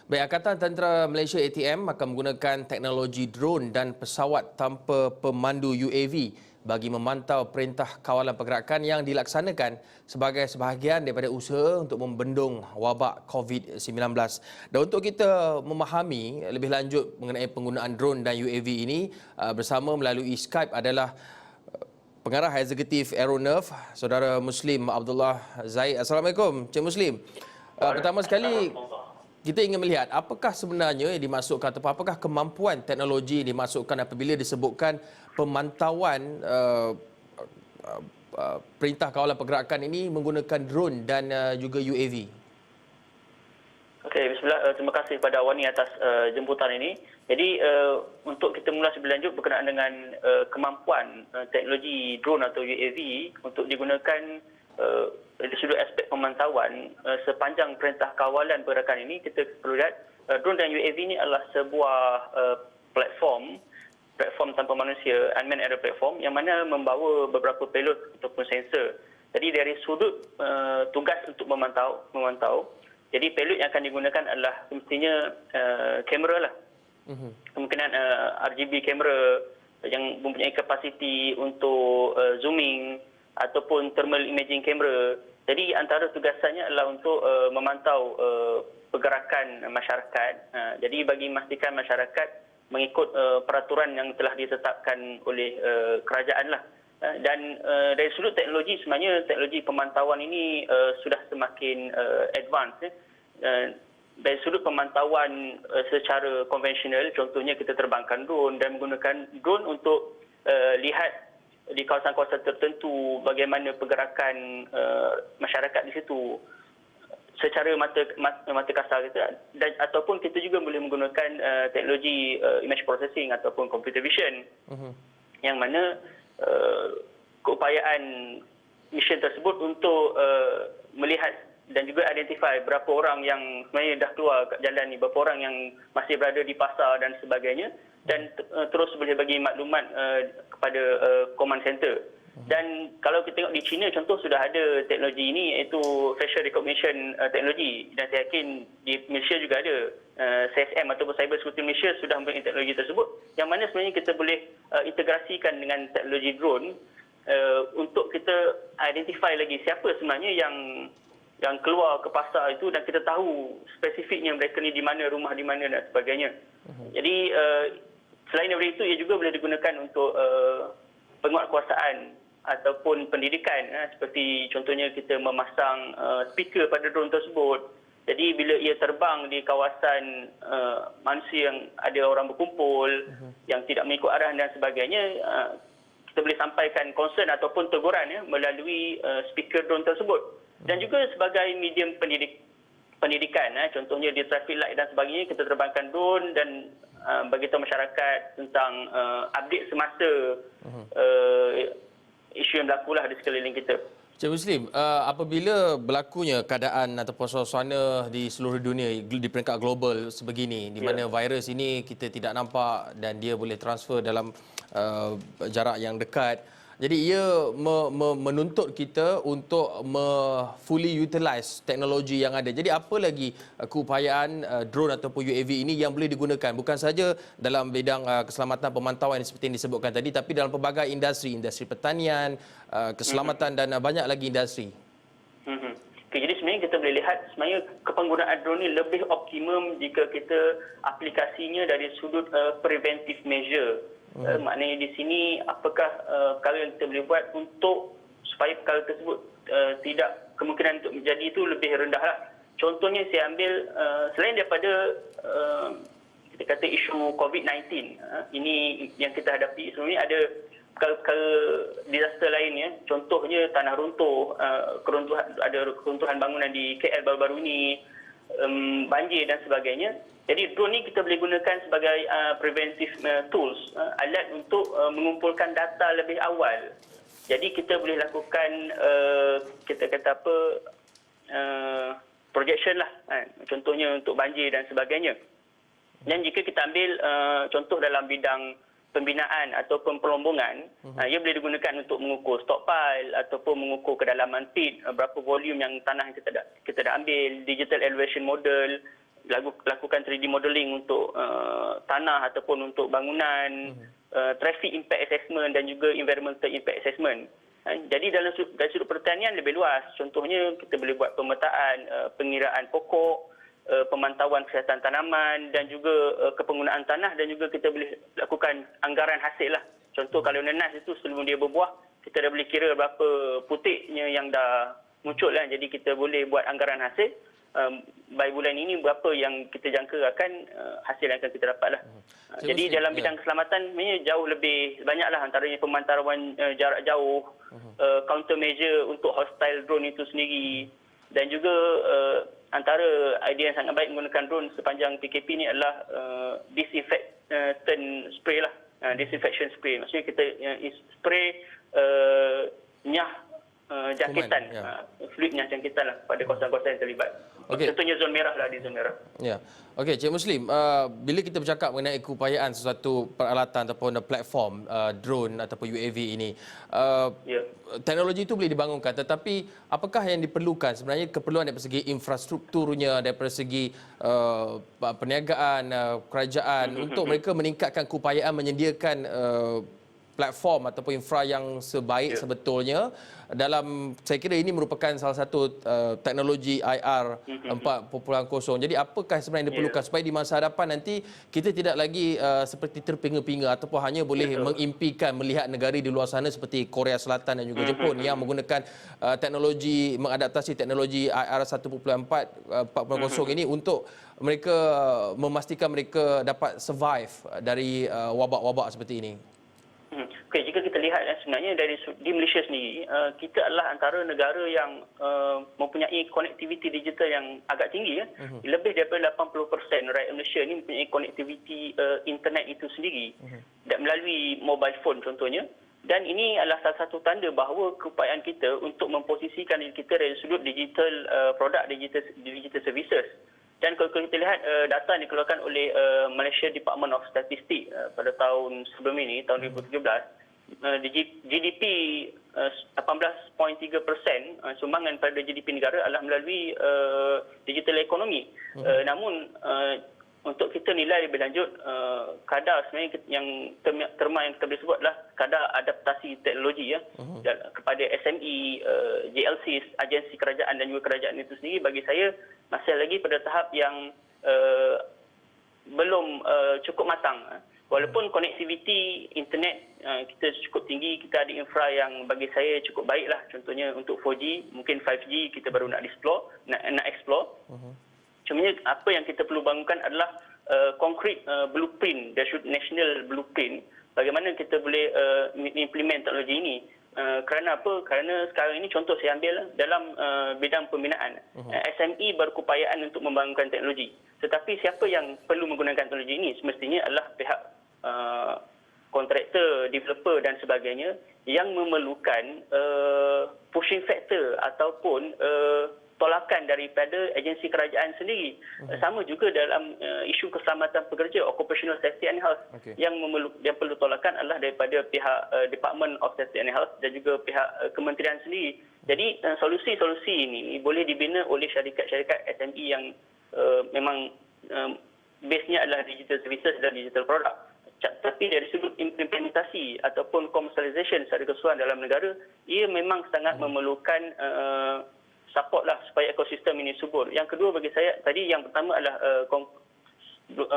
Baik, Angkatan Tentera Malaysia ATM akan menggunakan teknologi drone dan pesawat tanpa pemandu UAV bagi memantau perintah kawalan pergerakan yang dilaksanakan sebagai sebahagian daripada usaha untuk membendung wabak COVID-19. Dan untuk kita memahami lebih lanjut mengenai penggunaan drone dan UAV ini, bersama melalui Skype adalah Pengarah Eksekutif Aeronerv, Saudara Muslim Abdullah Zaid. Assalamualaikum, Cik Muslim. Pertama sekali, kita ingin melihat apakah sebenarnya yang dimasukkan atau apakah kemampuan teknologi yang dimasukkan apabila disebutkan pemantauan perintah kawalan pergerakan ini menggunakan drone dan juga UAV. Okey, bismillah. Terima kasih kepada Awani atas jemputan ini. Jadi untuk kita mula lebih lanjut berkenaan dengan kemampuan teknologi drone atau UAV untuk digunakan dari sudut aspek pemantauan sepanjang perintah kawalan pergerakan ini, kita perlu lihat drone dan UAV ini adalah sebuah platform tanpa manusia, unmanned aerial platform, yang mana membawa beberapa payload ataupun sensor. Jadi dari sudut tugas untuk memantau, jadi payload yang akan digunakan adalah semestinya kamera lah. Kemungkinan RGB kamera yang mempunyai kapasiti untuk zooming ataupun thermal imaging kamera. Jadi antara tugasannya adalah untuk memantau pergerakan masyarakat. Jadi bagi memastikan masyarakat mengikut peraturan yang telah ditetapkan oleh kerajaan lah. Dan dari sudut teknologi, sebenarnya teknologi pemantauan ini sudah semakin advance. Dari sudut pemantauan secara konvensional, contohnya kita terbangkan drone dan menggunakan drone untuk lihat di kawasan-kawasan tertentu bagaimana pergerakan masyarakat di situ secara mata kasar kita, dan ataupun kita juga boleh menggunakan teknologi image processing ataupun computer vision, yang mana keupayaan mission tersebut untuk melihat dan juga identify berapa orang yang sebenarnya dah keluar kat jalan ni, berapa orang yang masih berada di pasar dan sebagainya, dan terus boleh bagi maklumat kepada command center. Dan kalau kita tengok di China, contoh sudah ada teknologi ini, iaitu facial recognition teknologi, dan saya yakin di Malaysia juga ada. CSM ataupun Cyber Security Malaysia sudah mempunyai teknologi tersebut, yang mana sebenarnya kita boleh integrasikan dengan teknologi drone untuk kita identify lagi siapa sebenarnya yang keluar ke pasar itu, dan kita tahu spesifiknya mereka ni di mana, rumah di mana dan sebagainya. Jadi selain daripada itu, ia juga boleh digunakan untuk penguatkuasaan ataupun pendidikan, seperti contohnya kita memasang speaker pada drone tersebut. Jadi bila ia terbang di kawasan manusia yang ada orang berkumpul, yang tidak mengikut arahan dan sebagainya, kita boleh sampaikan concern ataupun teguran melalui speaker drone tersebut. Dan juga sebagai medium pendidikan, contohnya di traffic light dan sebagainya, kita terbangkan drone dan beritahu masyarakat tentang update semasa isu yang berlaku lah di sekeliling kita. Cik Muslim, apabila berlakunya keadaan ataupun suasana di seluruh dunia di peringkat global sebegini, di mana virus ini kita tidak nampak dan dia boleh transfer dalam jarak yang dekat, jadi ia menuntut kita untuk fully utilize teknologi yang ada. Jadi apa lagi keupayaan drone ataupun UAV ini yang boleh digunakan? Bukan saja dalam bidang keselamatan pemantauan seperti yang disebutkan tadi, tapi dalam pelbagai industri pertanian, keselamatan dan banyak lagi industri. Okay, jadi sebenarnya kita boleh lihat sebenarnya kepenggunaan drone ini lebih optimum jika kita aplikasinya dari sudut preventive measure. Maknanya di sini apakah perkara yang kita boleh buat untuk supaya perkara tersebut tidak, kemungkinan untuk menjadi itu lebih rendah lah. Contohnya saya ambil selain daripada kita kata isu COVID-19, ini yang kita hadapi, sebenarnya ada perkara-perkara disaster lain ya. Contohnya tanah runtuh, ada keruntuhan bangunan di KL baru-baru ini, banjir dan sebagainya. Jadi drone ni kita boleh gunakan sebagai preventive tools, alat untuk mengumpulkan data lebih awal. Jadi kita boleh lakukan kita kata apa, projection lah, contohnya untuk banjir dan sebagainya. Dan jika kita ambil contoh dalam bidang pembinaan ataupun pelombongan, ia boleh digunakan untuk mengukur stockpile ataupun mengukur kedalaman pit, berapa volume yang tanah yang kita dah ambil, digital elevation model, lakukan 3D modeling untuk tanah ataupun untuk bangunan, traffic impact assessment dan juga environmental impact assessment. Jadi dari sudut pertanian lebih luas. Contohnya kita boleh buat pemetaan pengiraan pokok, pemantauan kesihatan tanaman dan juga kepenggunaan tanah, dan juga kita boleh lakukan anggaran hasil lah. Contoh kalau nanas itu sebelum dia berbuah, kita dah boleh kira berapa putiknya yang dah muncul lah. Jadi kita boleh buat anggaran hasil. By bulan ini berapa yang kita jangka akan hasil yang akan kita dapat lah. Jadi dalam bidang keselamatan sebenarnya jauh lebih banyak lah, antaranya pemantauan jarak jauh, countermeasure untuk hostile drone itu sendiri, dan juga antara idea yang sangat baik menggunakan drone sepanjang PKP ni adalah disinfectant spray lah, disinfection spray. Maksudnya kita spray nyah jangkitan, fluid nyah jangkitan lah pada kawasan-kawasan yang terlibat. Contohnya zon merah lah, di zon merah. Ya. Okey, Cik Muslim, bila kita bercakap mengenai keupayaan sesuatu peralatan ataupun platform drone ataupun UAV ini, teknologi itu boleh dibangunkan, tetapi apakah yang diperlukan sebenarnya, keperluan dari segi infrastrukturnya, daripada segi perniagaan kerajaan untuk mereka meningkatkan keupayaan menyediakan platform ataupun infra yang sebaik sebetulnya. Dalam, saya kira ini merupakan salah satu teknologi IR 4.0. Jadi apakah sebenarnya yang diperlukan supaya di masa hadapan nanti kita tidak lagi seperti terpinga-pinga ataupun hanya boleh mengimpikan melihat negara di luar sana seperti Korea Selatan dan juga Jepun yang menggunakan teknologi, mengadaptasi teknologi IR 4.0 ini untuk mereka memastikan mereka dapat survive dari wabak-wabak seperti ini. Okey, jika kita lihat sebenarnya di Malaysia sendiri, kita adalah antara negara yang mempunyai konektiviti digital yang agak tinggi. Lebih daripada 80% rakyat Malaysia ini mempunyai konektiviti internet itu sendiri, dan melalui mobile phone contohnya. Dan ini adalah salah satu tanda bahawa keupayaan kita untuk memposisikan diri kita dari sudut digital produk, digital services. Dan kalau kita lihat data yang dikeluarkan oleh Malaysia Department of Statistics pada tahun sebelum ini, tahun 2017, GDP 18.3% sumbangan pada GDP negara adalah melalui digital ekonomi. Namun untuk kita nilai lebih lanjut, kadar sebenarnya yang terma yang kita boleh sebut adalah kadar adaptasi teknologi kepada SME, JLCs, agensi kerajaan dan juga kerajaan itu sendiri, bagi saya masih lagi pada tahap yang belum cukup matang. Walaupun konektiviti internet kita cukup tinggi, kita ada infra yang bagi saya cukup baiklah. Contohnya untuk 4G, mungkin 5G kita baru nak explore. Cumanya apa yang kita perlu bangunkan adalah concrete blueprint, national blueprint, bagaimana kita boleh implement teknologi ini. Kerana apa? Kerana sekarang ini contoh saya ambil dalam bidang pembinaan. SME berkeupayaan untuk membangunkan teknologi. Tetapi siapa yang perlu menggunakan teknologi ini? Semestinya adalah pihak kontraktor, developer dan sebagainya yang memerlukan pushing factor ataupun tolakan daripada agensi kerajaan sendiri. Sama juga dalam isu keselamatan pekerja, occupational safety and health, yang perlu tolakan adalah daripada pihak Department of Safety and Health dan juga pihak kementerian sendiri. Jadi solusi-solusi ini boleh dibina oleh syarikat-syarikat SME yang memang base-nya adalah digital services dan digital product. Tapi dari sudut implementasi ataupun commercialization secara keseluruhan dalam negara, ia memang sangat memerlukan support lah supaya ekosistem ini subur. Yang kedua bagi saya, tadi yang pertama adalah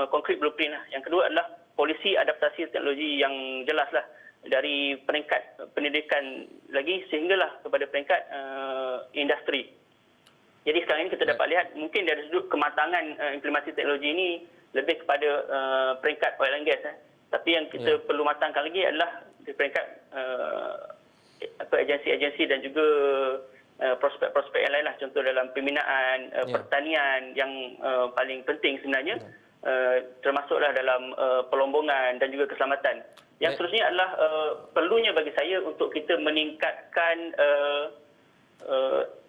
concrete blueprint lah. Yang kedua adalah polisi adaptasi teknologi yang jelas lah, dari peringkat pendidikan lagi sehinggalah kepada peringkat industri. Jadi sekarang ini kita dapat lihat mungkin dari sudut kematangan implementasi teknologi ini lebih kepada peringkat oil and gas. Tapi yang kita perlu matangkan lagi adalah di peringkat agensi-agensi dan juga prospek-prospek yang lain lah. Contoh dalam pembinaan, pertanian yang paling penting sebenarnya, termasuklah dalam pelombongan dan juga keselamatan. Yang seterusnya adalah perlunya bagi saya untuk kita meningkatkan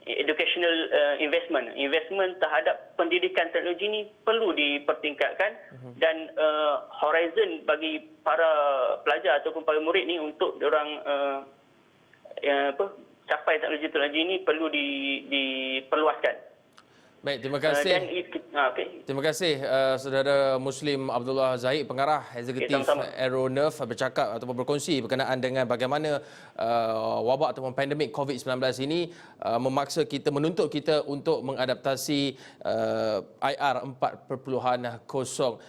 educational investment terhadap pendidikan teknologi ini perlu dipertingkatkan, dan horizon bagi para pelajar ataupun para murid ni untuk diorang capai teknologi ini perlu diperluaskan. Baik, terima Dan kasih. okey. Terima kasih Saudara Muslim Abdullah Zahid, Pengarah Eksekutif sama-sama. Aeronerv, bercakap ataupun berkongsi berkenaan dengan bagaimana wabak ataupun pandemik COVID-19 ini menuntut kita untuk mengadaptasi IR 4.0.